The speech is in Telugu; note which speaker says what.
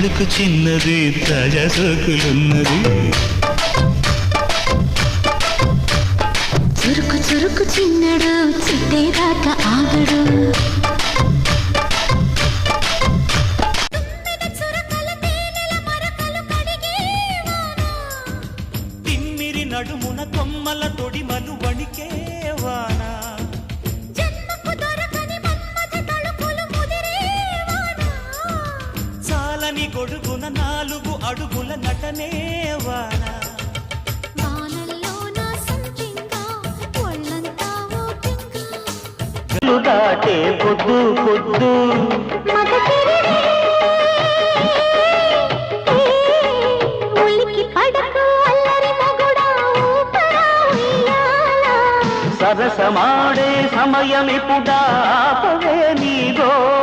Speaker 1: తళుకు చిన్నది తాజా సోకులున్నది
Speaker 2: చురుకు చురుకు చిన్నడు చిట్టేదాకా ఆగడు
Speaker 1: తిమ్మిరి నడుమున కొమ్మల తొడిమలు వణికే వాన చాలని గొడుగున 4 అడుగుల నటనే వాన దాటే పొద్దు పొద్దు సరసమాడే సమయమిపుడా ఆపవే నీ గోల